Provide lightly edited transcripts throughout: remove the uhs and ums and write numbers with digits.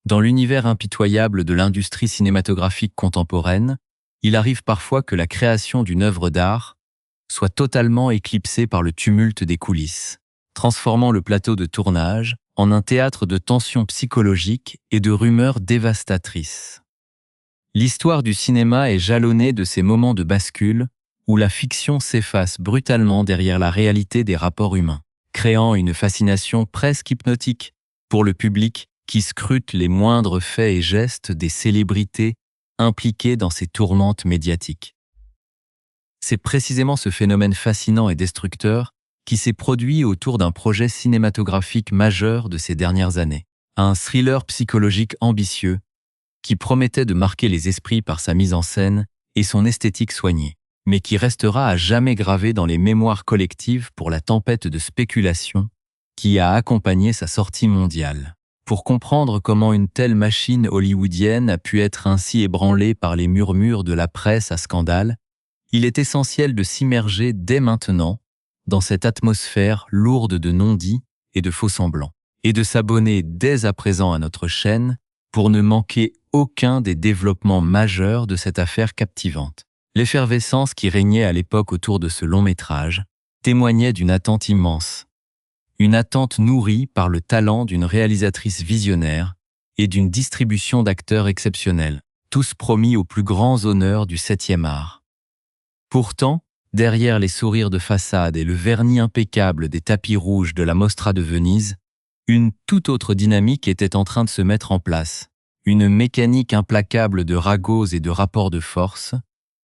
Dans l'univers impitoyable de l'industrie cinématographique contemporaine, il arrive parfois que la création d'une œuvre d'art soit totalement éclipsée par le tumulte des coulisses, transformant le plateau de tournage en un théâtre de tensions psychologiques et de rumeurs dévastatrices. L'histoire du cinéma est jalonnée de ces moments de bascule où la fiction s'efface brutalement derrière la réalité des rapports humains, créant une fascination presque hypnotique pour le public qui scrute les moindres faits et gestes des célébrités impliquées dans ces tourmentes médiatiques. C'est précisément ce phénomène fascinant et destructeur qui s'est produit autour d'un projet cinématographique majeur de ces dernières années, un thriller psychologique ambitieux qui promettait de marquer les esprits par sa mise en scène et son esthétique soignée, mais qui restera à jamais gravé dans les mémoires collectives pour la tempête de spéculation qui a accompagné sa sortie mondiale. Pour comprendre comment une telle machine hollywoodienne a pu être ainsi ébranlée par les murmures de la presse à scandale, il est essentiel de s'immerger dès maintenant dans cette atmosphère lourde de non-dits et de faux-semblants, et de s'abonner dès à présent à notre chaîne pour ne manquer aucun des développements majeurs de cette affaire captivante. L'effervescence qui régnait à l'époque autour de ce long métrage témoignait d'une attente immense. Une attente nourrie par le talent d'une réalisatrice visionnaire et d'une distribution d'acteurs exceptionnels, tous promis aux plus grands honneurs du 7e art. Pourtant, derrière les sourires de façade et le vernis impeccable des tapis rouges de la Mostra de Venise, une toute autre dynamique était en train de se mettre en place, une mécanique implacable de ragots et de rapports de force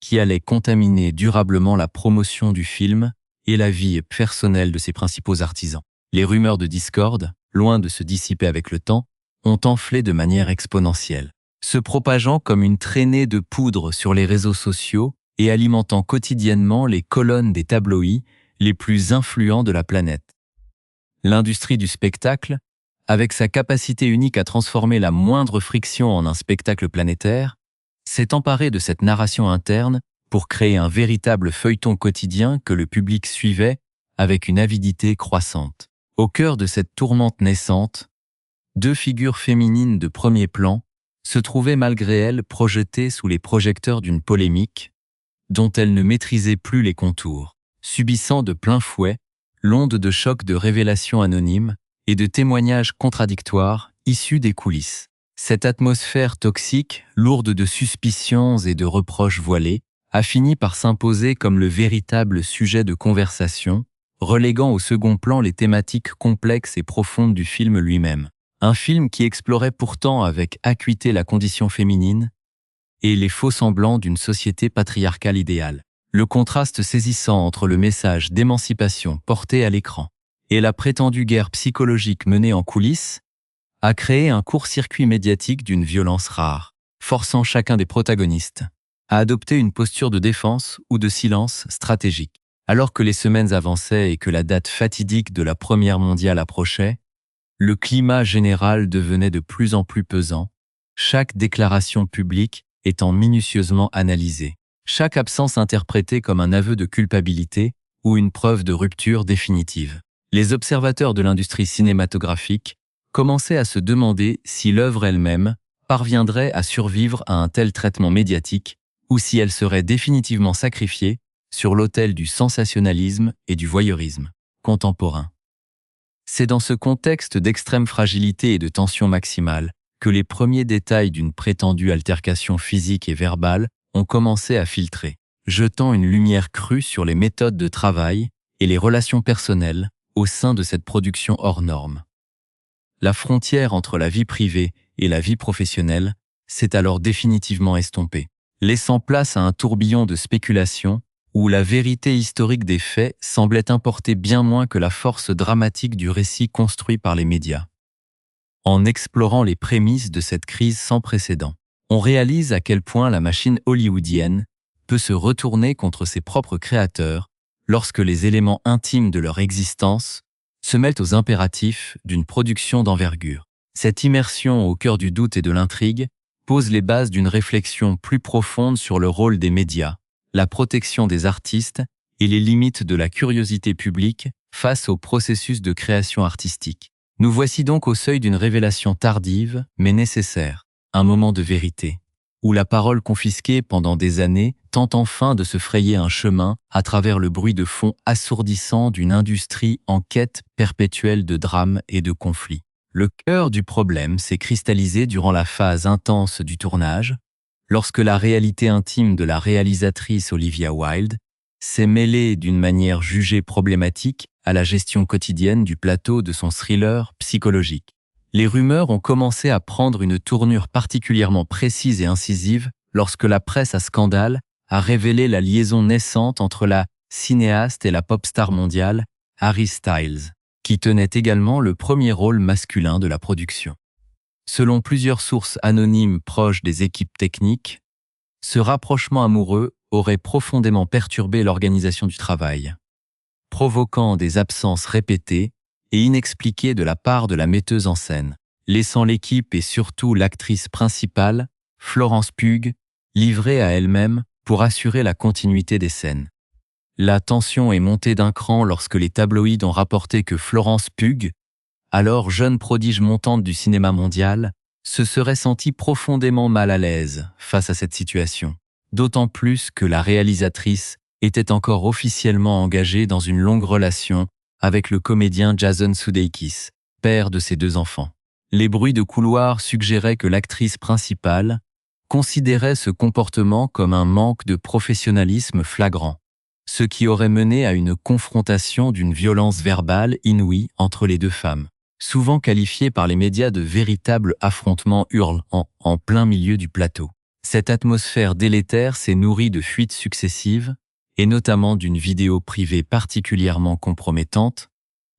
qui allait contaminer durablement la promotion du film et la vie personnelle de ses principaux artisans. Les rumeurs de discorde, loin de se dissiper avec le temps, ont enflé de manière exponentielle, se propageant comme une traînée de poudre sur les réseaux sociaux et alimentant quotidiennement les colonnes des tabloïds les plus influents de la planète. L'industrie du spectacle, avec sa capacité unique à transformer la moindre friction en un spectacle planétaire, s'est emparée de cette narration interne pour créer un véritable feuilleton quotidien que le public suivait avec une avidité croissante. Au cœur de cette tourmente naissante, deux figures féminines de premier plan se trouvaient malgré elles projetées sous les projecteurs d'une polémique dont elles ne maîtrisaient plus les contours, subissant de plein fouet l'onde de choc de révélations anonymes et de témoignages contradictoires issus des coulisses. Cette atmosphère toxique, lourde de suspicions et de reproches voilés, a fini par s'imposer comme le véritable sujet de conversation, reléguant au second plan les thématiques complexes et profondes du film lui-même. Un film qui explorait pourtant avec acuité la condition féminine et les faux-semblants d'une société patriarcale idéale. Le contraste saisissant entre le message d'émancipation porté à l'écran et la prétendue guerre psychologique menée en coulisses a créé un court-circuit médiatique d'une violence rare, forçant chacun des protagonistes à adopter une posture de défense ou de silence stratégique. Alors que les semaines avançaient et que la date fatidique de la Première mondiale approchait, le climat général devenait de plus en plus pesant, chaque déclaration publique étant minutieusement analysée, chaque absence interprétée comme un aveu de culpabilité ou une preuve de rupture définitive. Les observateurs de l'industrie cinématographique commençaient à se demander si l'œuvre elle-même parviendrait à survivre à un tel traitement médiatique ou si elle serait définitivement sacrifiée sur l'autel du sensationnalisme et du voyeurisme contemporain. C'est dans ce contexte d'extrême fragilité et de tension maximale que les premiers détails d'une prétendue altercation physique et verbale ont commencé à filtrer, jetant une lumière crue sur les méthodes de travail et les relations personnelles au sein de cette production hors norme. La frontière entre la vie privée et la vie professionnelle s'est alors définitivement estompée, laissant place à un tourbillon de spéculation où la vérité historique des faits semblait importer bien moins que la force dramatique du récit construit par les médias. En explorant les prémices de cette crise sans précédent, on réalise à quel point la machine hollywoodienne peut se retourner contre ses propres créateurs lorsque les éléments intimes de leur existence se mêlent aux impératifs d'une production d'envergure. Cette immersion au cœur du doute et de l'intrigue pose les bases d'une réflexion plus profonde sur le rôle des médias, la protection des artistes et les limites de la curiosité publique face au processus de création artistique. Nous voici donc au seuil d'une révélation tardive, mais nécessaire, un moment de vérité, où la parole confisquée pendant des années tente enfin de se frayer un chemin à travers le bruit de fond assourdissant d'une industrie en quête perpétuelle de drames et de conflits. Le cœur du problème s'est cristallisé durant la phase intense du tournage, lorsque la réalité intime de la réalisatrice Olivia Wilde s'est mêlée d'une manière jugée problématique à la gestion quotidienne du plateau de son thriller psychologique. Les rumeurs ont commencé à prendre une tournure particulièrement précise et incisive lorsque la presse à scandale a révélé la liaison naissante entre la cinéaste et la pop star mondiale Harry Styles, qui tenait également le premier rôle masculin de la production. Selon plusieurs sources anonymes proches des équipes techniques, ce rapprochement amoureux aurait profondément perturbé l'organisation du travail, provoquant des absences répétées et inexpliquées de la part de la metteuse en scène, laissant l'équipe et surtout l'actrice principale, Florence Pugh, livrée à elle-même pour assurer la continuité des scènes. La tension est montée d'un cran lorsque les tabloïds ont rapporté que Florence Pugh, alors jeune prodige montante du cinéma mondial, se serait sentie profondément mal à l'aise face à cette situation, d'autant plus que la réalisatrice était encore officiellement engagée dans une longue relation avec le comédien Jason Sudeikis, père de ses 2 enfants. Les bruits de couloir suggéraient que l'actrice principale considérait ce comportement comme un manque de professionnalisme flagrant, ce qui aurait mené à une confrontation d'une violence verbale inouïe entre les 2 femmes, souvent qualifiée par les médias de véritable affrontement hurlant en plein milieu du plateau. Cette atmosphère délétère s'est nourrie de fuites successives, et notamment d'une vidéo privée particulièrement compromettante,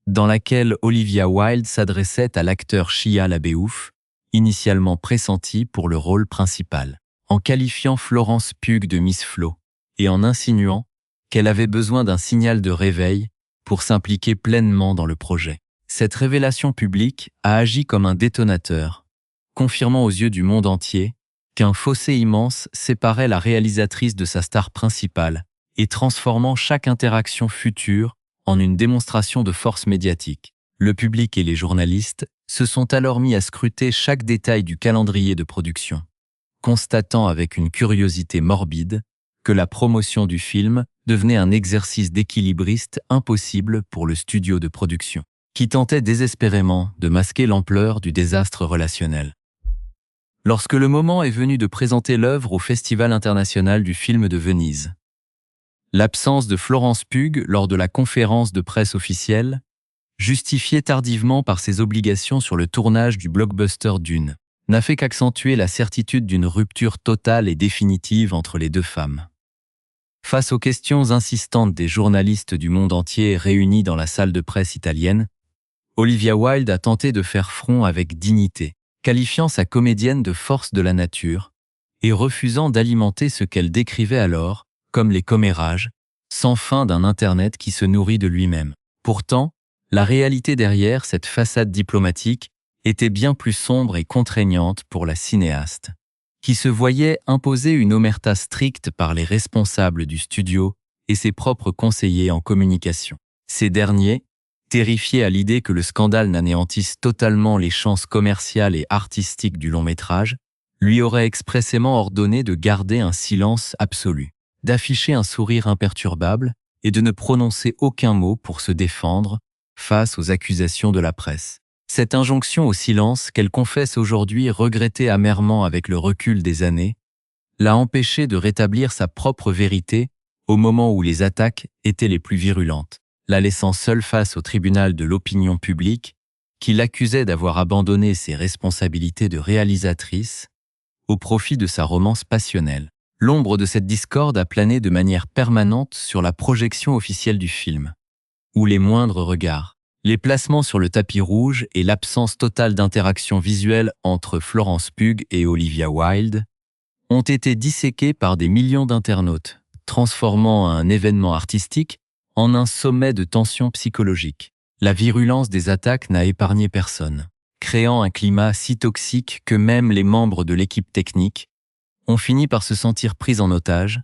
dans laquelle Olivia Wilde s'adressait à l'acteur Shia LaBeouf, initialement pressenti pour le rôle principal, en qualifiant Florence Pugh de Miss Flo, et en insinuant qu'elle avait besoin d'un signal de réveil pour s'impliquer pleinement dans le projet. Cette révélation publique a agi comme un détonateur, confirmant aux yeux du monde entier qu'un fossé immense séparait la réalisatrice de sa star principale et transformant chaque interaction future en une démonstration de force médiatique. Le public et les journalistes se sont alors mis à scruter chaque détail du calendrier de production, constatant avec une curiosité morbide que la promotion du film devenait un exercice d'équilibriste impossible pour le studio de production, qui tentait désespérément de masquer l'ampleur du désastre relationnel. Lorsque le moment est venu de présenter l'œuvre au Festival international du film de Venise, l'absence de Florence Pugh lors de la conférence de presse officielle, justifiée tardivement par ses obligations sur le tournage du blockbuster Dune, n'a fait qu'accentuer la certitude d'une rupture totale et définitive entre les 2 femmes. Face aux questions insistantes des journalistes du monde entier réunis dans la salle de presse italienne, Olivia Wilde a tenté de faire front avec dignité, qualifiant sa comédienne de force de la nature et refusant d'alimenter ce qu'elle décrivait alors comme les commérages sans fin d'un Internet qui se nourrit de lui-même. Pourtant, la réalité derrière cette façade diplomatique était bien plus sombre et contraignante pour la cinéaste, qui se voyait imposer une omerta stricte par les responsables du studio et ses propres conseillers en communication. Ces derniers, terrifiés à l'idée que le scandale n'anéantisse totalement les chances commerciales et artistiques du long-métrage, lui auraient expressément ordonné de garder un silence absolu, d'afficher un sourire imperturbable et de ne prononcer aucun mot pour se défendre face aux accusations de la presse. Cette injonction au silence qu'elle confesse aujourd'hui regretter amèrement avec le recul des années, l'a empêchée de rétablir sa propre vérité au moment où les attaques étaient les plus virulentes, la laissant seule face au tribunal de l'opinion publique qui l'accusait d'avoir abandonné ses responsabilités de réalisatrice au profit de sa romance passionnelle. L'ombre de cette discorde a plané de manière permanente sur la projection officielle du film, où les moindres regards, les placements sur le tapis rouge et l'absence totale d'interaction visuelle entre Florence Pugh et Olivia Wilde ont été disséqués par des millions d'internautes, transformant un événement artistique en un sommet de tension psychologique. La virulence des attaques n'a épargné personne, créant un climat si toxique que même les membres de l'équipe technique ont fini par se sentir pris en otage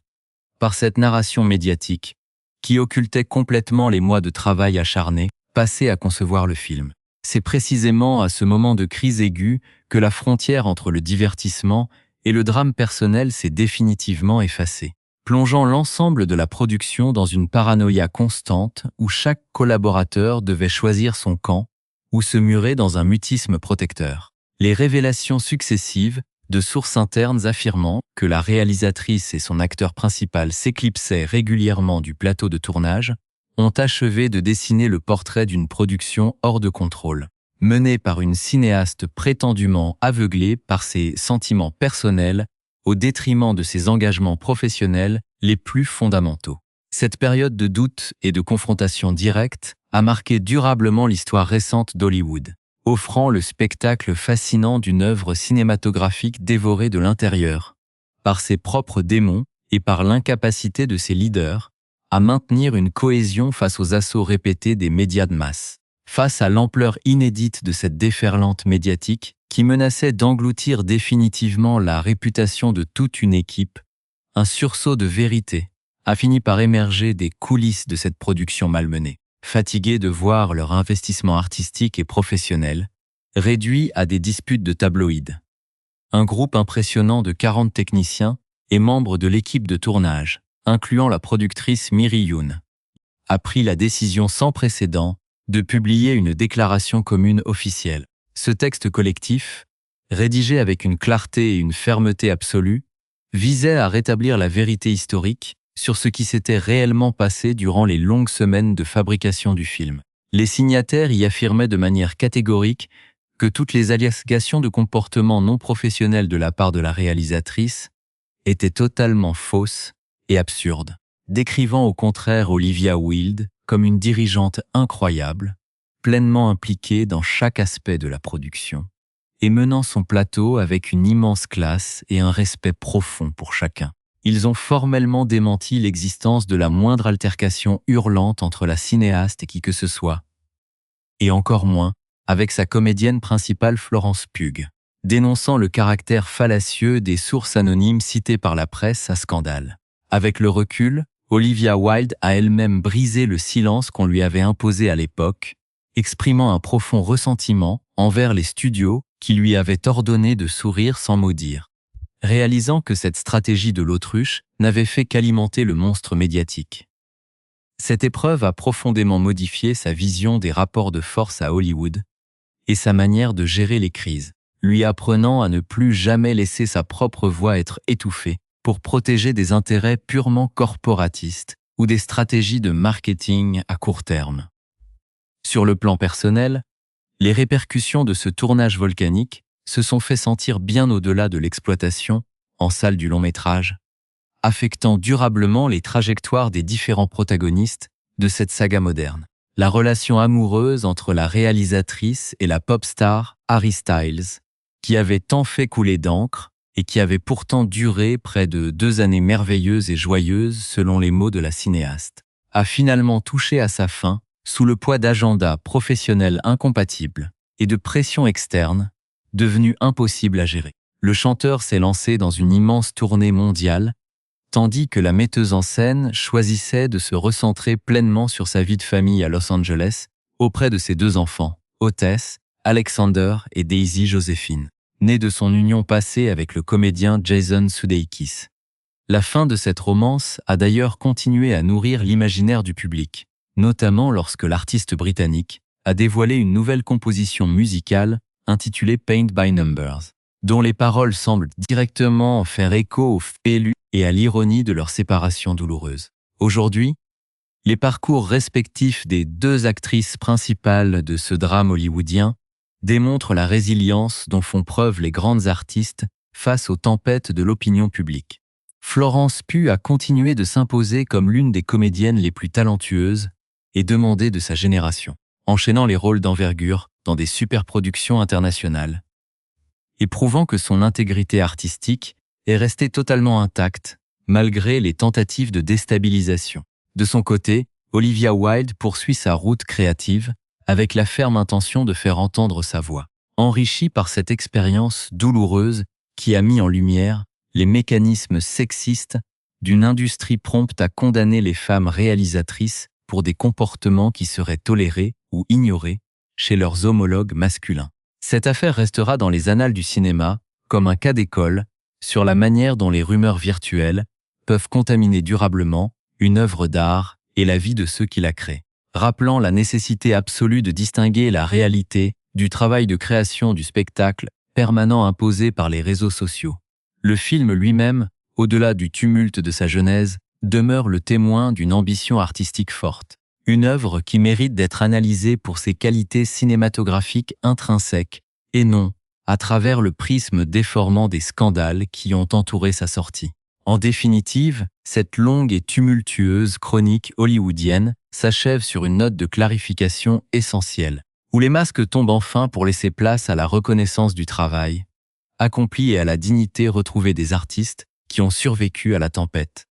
par cette narration médiatique qui occultait complètement les mois de travail acharné passés à concevoir le film. C'est précisément à ce moment de crise aiguë que la frontière entre le divertissement et le drame personnel s'est définitivement effacée, plongeant l'ensemble de la production dans une paranoïa constante où chaque collaborateur devait choisir son camp ou se murer dans un mutisme protecteur. Les révélations successives de sources internes affirmant que la réalisatrice et son acteur principal s'éclipsaient régulièrement du plateau de tournage ont achevé de dessiner le portrait d'une production hors de contrôle, menée par une cinéaste prétendument aveuglée par ses sentiments personnels au détriment de ses engagements professionnels les plus fondamentaux. Cette période de doute et de confrontation directe a marqué durablement l'histoire récente d'Hollywood, offrant le spectacle fascinant d'une œuvre cinématographique dévorée de l'intérieur, par ses propres démons et par l'incapacité de ses leaders à maintenir une cohésion face aux assauts répétés des médias de masse. Face à l'ampleur inédite de cette déferlante médiatique qui menaçait d'engloutir définitivement la réputation de toute une équipe, un sursaut de vérité a fini par émerger des coulisses de cette production malmenée. Fatigués de voir leur investissement artistique et professionnel réduit à des disputes de tabloïds. Un groupe impressionnant de 40 techniciens et membres de l'équipe de tournage, incluant la productrice Miri Yoon, a pris la décision sans précédent de publier une déclaration commune officielle. Ce texte collectif, rédigé avec une clarté et une fermeté absolue, visait à rétablir la vérité historique sur ce qui s'était réellement passé durant les longues semaines de fabrication du film. Les signataires y affirmaient de manière catégorique que toutes les allégations de comportement non professionnel de la part de la réalisatrice étaient totalement fausses et absurdes, décrivant au contraire Olivia Wilde comme une dirigeante incroyable, pleinement impliquée dans chaque aspect de la production, et menant son plateau avec une immense classe et un respect profond pour chacun. Ils ont formellement démenti l'existence de la moindre altercation hurlante entre la cinéaste et qui que ce soit, et encore moins avec sa comédienne principale Florence Pugh, dénonçant le caractère fallacieux des sources anonymes citées par la presse à scandale. Avec le recul, Olivia Wilde a elle-même brisé le silence qu'on lui avait imposé à l'époque, exprimant un profond ressentiment envers les studios qui lui avaient ordonné de sourire sans mot dire, réalisant que cette stratégie de l'autruche n'avait fait qu'alimenter le monstre médiatique. Cette épreuve a profondément modifié sa vision des rapports de force à Hollywood et sa manière de gérer les crises, lui apprenant à ne plus jamais laisser sa propre voix être étouffée pour protéger des intérêts purement corporatistes ou des stratégies de marketing à court terme. Sur le plan personnel, les répercussions de ce tournage volcanique se sont fait sentir bien au-delà de l'exploitation en salle du long-métrage, affectant durablement les trajectoires des différents protagonistes de cette saga moderne. La relation amoureuse entre la réalisatrice et la pop star Harry Styles, qui avait tant fait couler d'encre et qui avait pourtant duré près de 2 années merveilleuses et joyeuses selon les mots de la cinéaste, a finalement touché à sa fin sous le poids d'agendas professionnels incompatibles et de pressions externes devenues impossibles à gérer. Le chanteur s'est lancé dans une immense tournée mondiale, tandis que la metteuse en scène choisissait de se recentrer pleinement sur sa vie de famille à Los Angeles, auprès de ses 2 enfants, Otis, Alexander et Daisy Joséphine, nés de son union passée avec le comédien Jason Sudeikis. La fin de cette romance a d'ailleurs continué à nourrir l'imaginaire du public, notamment lorsque l'artiste britannique a dévoilé une nouvelle composition musicale intitulée Paint by Numbers, dont les paroles semblent directement faire écho aux faits élus et à l'ironie de leur séparation douloureuse. Aujourd'hui, les parcours respectifs des 2 actrices principales de ce drame hollywoodien démontrent la résilience dont font preuve les grandes artistes face aux tempêtes de l'opinion publique. Florence Pugh a continué de s'imposer comme l'une des comédiennes les plus talentueuses et demandées de sa génération, enchaînant les rôles d'envergure dans des superproductions internationales, et prouvant que son intégrité artistique est restée totalement intacte malgré les tentatives de déstabilisation. De son côté, Olivia Wilde poursuit sa route créative avec la ferme intention de faire entendre sa voix, enrichie par cette expérience douloureuse qui a mis en lumière les mécanismes sexistes d'une industrie prompte à condamner les femmes réalisatrices pour des comportements qui seraient tolérés ou ignorés chez leurs homologues masculins. Cette affaire restera dans les annales du cinéma comme un cas d'école sur la manière dont les rumeurs virtuelles peuvent contaminer durablement une œuvre d'art et la vie de ceux qui la créent, rappelant la nécessité absolue de distinguer la réalité du travail de création du spectacle permanent imposé par les réseaux sociaux. Le film lui-même, au-delà du tumulte de sa genèse, demeure le témoin d'une ambition artistique forte. Une œuvre qui mérite d'être analysée pour ses qualités cinématographiques intrinsèques et non à travers le prisme déformant des scandales qui ont entouré sa sortie. En définitive, cette longue et tumultueuse chronique hollywoodienne s'achève sur une note de clarification essentielle, où les masques tombent enfin pour laisser place à la reconnaissance du travail accompli et à la dignité retrouvée des artistes qui ont survécu à la tempête.